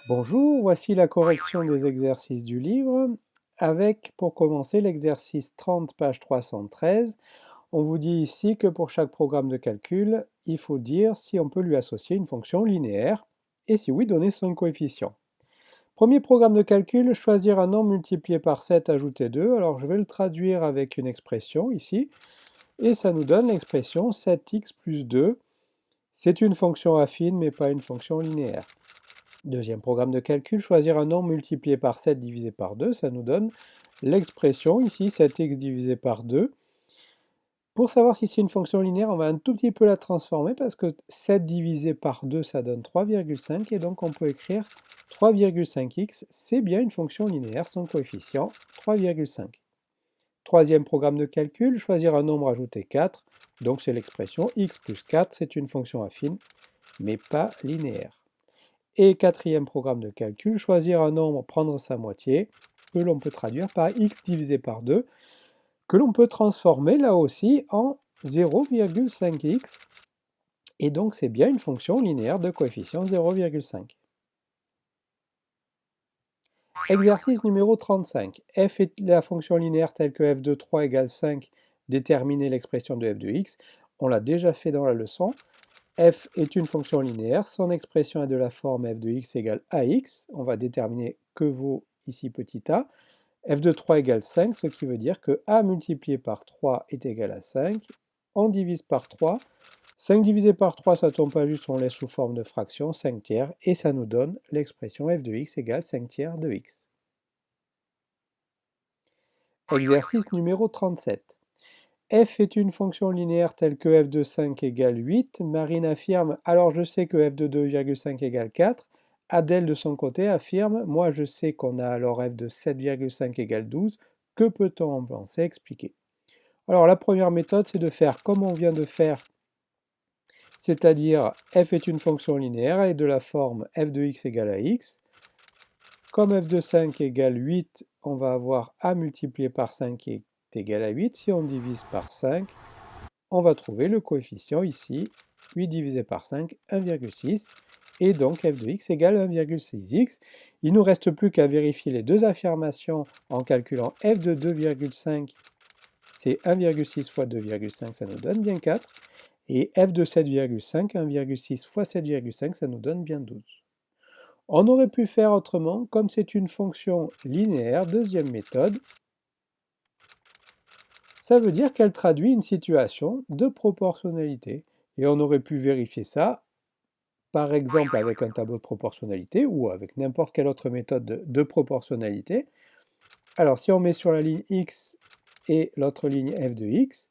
Bonjour, voici la correction des exercices du livre avec, pour commencer, l'exercice 30, page 313. On vous dit ici que pour chaque programme de calcul, il faut dire si on peut lui associer une fonction linéaire et si oui, donner son coefficient. Premier programme de calcul, choisir un nombre multiplié par 7, ajouter 2. Alors je vais le traduire avec une expression ici et ça nous donne l'expression 7x plus 2. C'est une fonction affine mais pas une fonction linéaire. Deuxième programme de calcul, choisir un nombre multiplié par 7 divisé par 2, ça nous donne l'expression ici 7x divisé par 2. Pour savoir si c'est une fonction linéaire, on va un tout petit peu la transformer parce que 7 divisé par 2, ça donne 3,5 et donc on peut écrire 3,5x, c'est bien une fonction linéaire, son coefficient 3,5. Troisième programme de calcul, choisir un nombre, ajouter 4, donc c'est l'expression x plus 4, c'est une fonction affine, mais pas linéaire. Et quatrième programme de calcul, choisir un nombre, prendre sa moitié, que l'on peut traduire par x divisé par 2, que l'on peut transformer là aussi en 0,5x. Et donc c'est bien une fonction linéaire de coefficient 0,5. Exercice numéro 35. F est la fonction linéaire telle que f de 3 égale 5, déterminer l'expression de f de x. On l'a déjà fait dans la leçon. F est une fonction linéaire, son expression est de la forme f de x égale ax. On va déterminer que vaut ici petit a. F de 3 égale 5, ce qui veut dire que a multiplié par 3 est égal à 5. On divise par 3. 5 divisé par 3, ça ne tombe pas juste, on laisse sous forme de fraction, 5 tiers, et ça nous donne l'expression f de x égale 5 tiers de x. Exercice numéro 37. F est une fonction linéaire telle que f de 5 égale 8. Marine affirme, alors je sais que f de 2,5 égale 4. Abdel de son côté affirme, moi je sais qu'on a alors f de 7,5 égale 12. Que peut-on en penser? Expliquer. Alors la première méthode, c'est de faire comme on vient de faire, c'est-à-dire f est une fonction linéaire et de la forme f de x égale à x. Comme f de 5 égale 8, on va avoir a multiplié par 5 qui est égal à 8. Si on divise par 5, on va trouver le coefficient ici, 8 divisé par 5, 1,6. Et donc f de x égale 1,6x. Il ne nous reste plus qu'à vérifier les deux affirmations en calculant f de 2,5, c'est 1,6 fois 2,5, ça nous donne bien 4. Et f de 7,5, 1,6 fois 7,5, ça nous donne bien 12. On aurait pu faire autrement, comme c'est une fonction linéaire, deuxième méthode, ça veut dire qu'elle traduit une situation de proportionnalité. Et on aurait pu vérifier ça, par exemple avec un tableau de proportionnalité ou avec n'importe quelle autre méthode de proportionnalité. Alors si on met sur la ligne x et l'autre ligne f de x,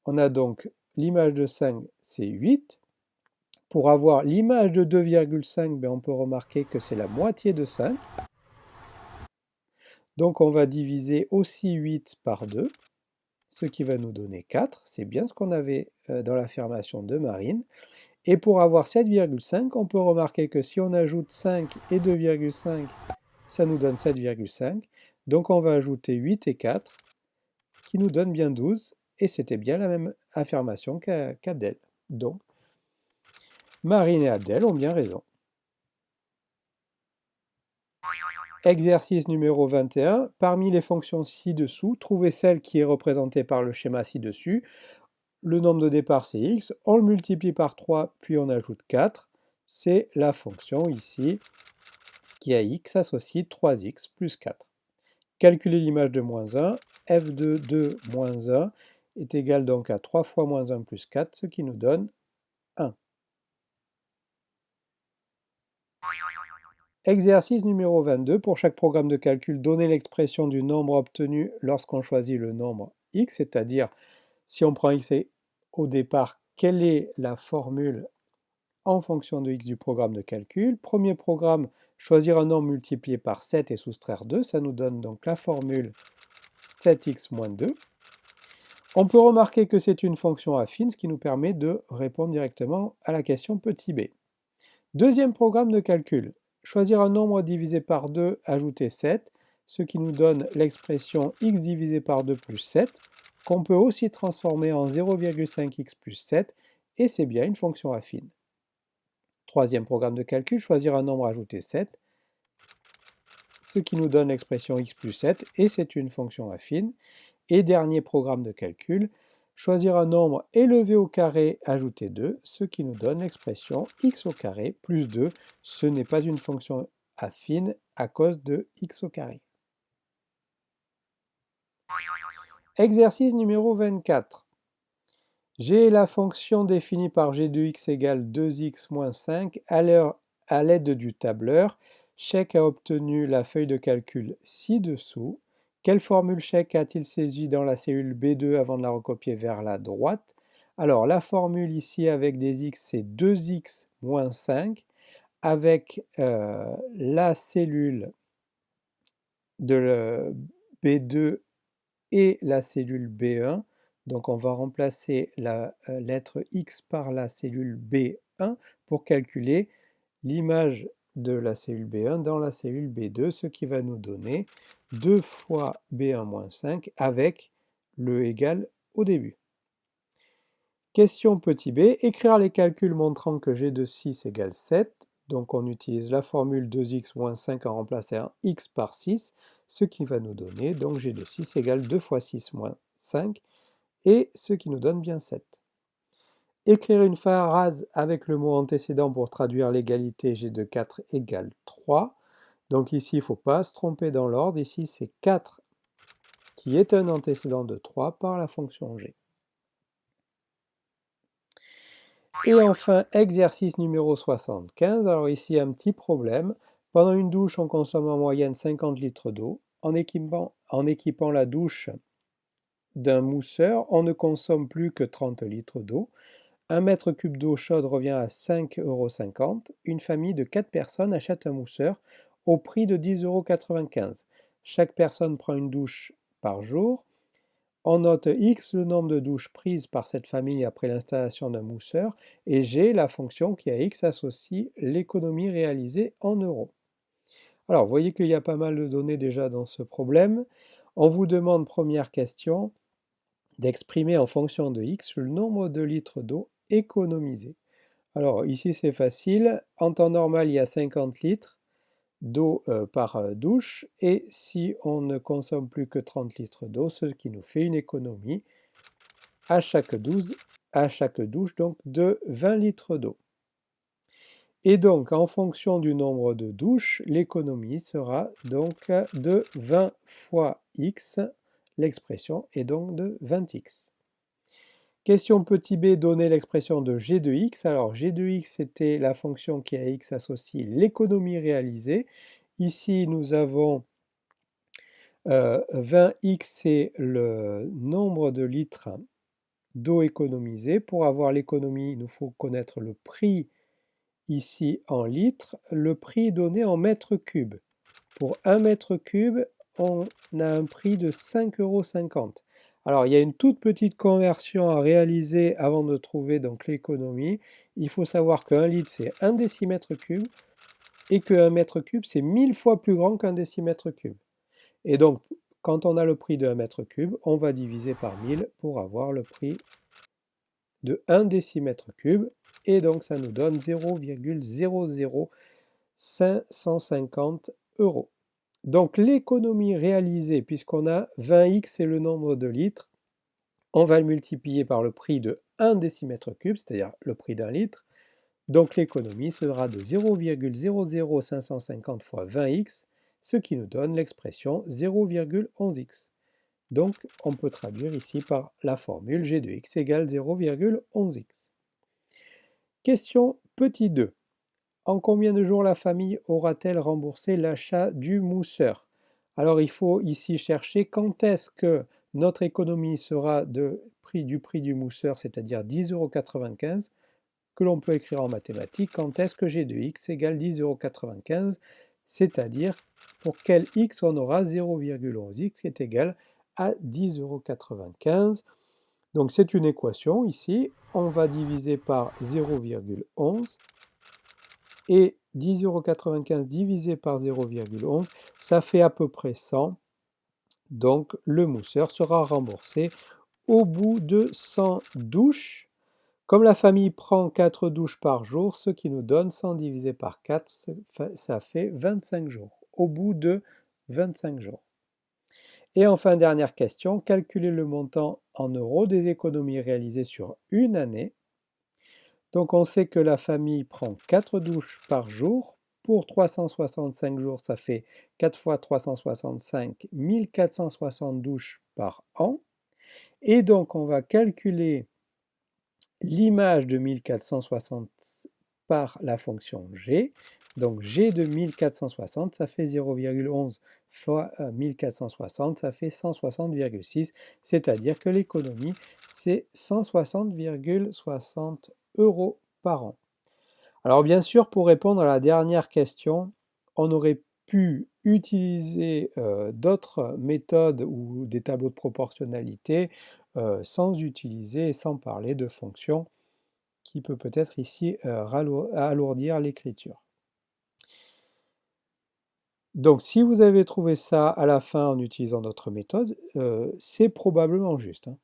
on a donc l'image de 5, c'est 8. Pour avoir l'image de 2,5, on peut remarquer que c'est la moitié de 5. Donc on va diviser aussi 8 par 2, ce qui va nous donner 4. C'est bien ce qu'on avait dans l'affirmation de Marine. Et pour avoir 7,5, on peut remarquer que si on ajoute 5 et 2,5, ça nous donne 7,5. Donc on va ajouter 8 et 4, qui nous donne bien 12. Et c'était bien la même affirmation qu'Abdel. Donc Marine et Abdel ont bien raison. Exercice numéro 21. Parmi les fonctions ci-dessous, trouvez celle qui est représentée par le schéma ci-dessus. Le nombre de départ, c'est x. On le multiplie par 3, puis on ajoute 4. C'est la fonction ici qui a x associe 3x plus 4. Calculer l'image de moins 1. F de 2 moins 1 est égal donc à 3 fois moins 1 plus 4, ce qui nous donne 1. Exercice numéro 22. Pour chaque programme de calcul, donnez l'expression du nombre obtenu lorsqu'on choisit le nombre x, c'est-à-dire si on prend x au départ, quelle est la formule en fonction de x du programme de calcul. Premier programme, choisir un nombre multiplié par 7 et soustraire 2, ça nous donne donc la formule 7x moins 2. On peut remarquer que c'est une fonction affine, ce qui nous permet de répondre directement à la question petit b. Deuxième programme de calcul, choisir un nombre divisé par 2, ajouter 7, ce qui nous donne l'expression x divisé par 2 plus 7, qu'on peut aussi transformer en 0,5x plus 7, et c'est bien une fonction affine. Troisième programme de calcul, choisir un nombre, ajouter 7. ce qui nous donne l'expression x plus 7, et c'est une fonction affine. Et dernier programme de calcul, choisir un nombre élevé au carré, ajouter 2, ce qui nous donne l'expression x au carré plus 2. Ce n'est pas une fonction affine à cause de x au carré. Exercice numéro 24. J'ai la fonction définie par g de x égale 2x moins 5 à l'aide du tableur. Chèque a obtenu la feuille de calcul ci-dessous. Quelle formule chèque a-t-il saisi dans la cellule B2 avant de la recopier vers la droite? Alors, la formule ici avec des x, c'est 2x moins 5. Avec la cellule de B2 et la cellule B1. Donc on va remplacer la lettre X par la cellule B1 pour calculer l'image de la cellule B1 dans la cellule B2, ce qui va nous donner 2 fois B1 moins 5 avec le égal au début. Question petit b, écrire les calculs montrant que g de 6 égale 7. Donc on utilise la formule 2x moins 5 en remplaçant x par 6, ce qui va nous donner donc g de 6 égale 2 fois 6 moins 5, et ce qui nous donne bien 7. Écrire une phrase avec le mot antécédent pour traduire l'égalité g de 4 égale 3. Donc ici, il ne faut pas se tromper dans l'ordre. Ici, c'est 4 qui est un antécédent de 3 par la fonction g. Et enfin, exercice numéro 75. Alors ici, un petit problème. Pendant une douche, on consomme en moyenne 50 litres d'eau. En équipant la douche d'un mousseur, on ne consomme plus que 30 litres d'eau. 1 mètre cube d'eau chaude revient à 5,50 €. Une famille de 4 personnes achète un mousseur au prix de 10,95 €. Chaque personne prend une douche par jour. On note X, le nombre de douches prises par cette famille après l'installation d'un mousseur, et G, la fonction qui à X associe l'économie réalisée en euros. Alors, vous voyez qu'il y a pas mal de données déjà dans ce problème. On vous demande, première question, d'exprimer en fonction de X le nombre de litres d'eau économisés. Alors, ici, c'est facile. En temps normal, il y a 50 litres d'eau par douche, et si on ne consomme plus que 30 litres d'eau, ce qui nous fait une économie à chaque douche donc de 20 litres d'eau. Et donc en fonction du nombre de douches, l'économie sera donc de 20 fois x, l'expression est donc de 20x. Question petit b, donner l'expression de g de x. Alors g de x, c'était la fonction qui à x associe l'économie réalisée. Ici, nous avons 20x, c'est le nombre de litres d'eau économisée. Pour avoir l'économie, il nous faut connaître le prix ici en litres. Le prix donné en mètres cubes. Pour 1 mètre cube, on a un prix de 5,50 €. Alors, il y a une toute petite conversion à réaliser avant de trouver donc l'économie. Il faut savoir qu'un litre, c'est 1 décimètre cube, et qu'un mètre cube, c'est 1000 fois plus grand qu'un décimètre cube. Et donc, quand on a le prix de 1 mètre cube, on va diviser par 1000 pour avoir le prix de 1 décimètre cube, et donc ça nous donne 0,00550 €. Donc l'économie réalisée, puisqu'on a 20x, c'est le nombre de litres, on va le multiplier par le prix de 1 décimètre cube, c'est-à-dire le prix d'un litre. Donc l'économie sera de 0,00550 fois 20x, ce qui nous donne l'expression 0,11x. Donc on peut traduire ici par la formule g de x égale 0,11x. Question petit 2. En combien de jours la famille aura-t-elle remboursé l'achat du mousseur? Alors il faut ici chercher quand est-ce que notre économie sera du prix du mousseur, c'est-à-dire 10,95 €, que l'on peut écrire en mathématiques, quand est-ce que g de x égale 10,95 €, c'est-à-dire pour quel x on aura 0,11x qui est égal à 10,95 €. Donc c'est une équation ici, on va diviser par 0,11, et 10,95 € divisé par 0,11, ça fait à peu près 100. Donc le mousseur sera remboursé au bout de 100 douches. Comme la famille prend 4 douches par jour, ce qui nous donne 100 divisé par 4, ça fait 25 jours, au bout de 25 jours. Et enfin, dernière question, calculer le montant en euros des économies réalisées sur une année. Donc on sait que la famille prend 4 douches par jour. Pour 365 jours, ça fait 4 fois 365, 1460 douches par an. Et donc on va calculer l'image de 1460 par la fonction g. Donc g de 1460, ça fait 0,11 fois 1460, ça fait 160,6, c'est-à-dire que l'économie, c'est 160,60 euros par an. Alors bien sûr, pour répondre à la dernière question, on aurait pu utiliser d'autres méthodes ou des tableaux de proportionnalité sans utiliser et sans parler de fonctions qui peut-être ici alourdir l'écriture. Donc si vous avez trouvé ça à la fin en utilisant notre méthode, c'est probablement juste, hein.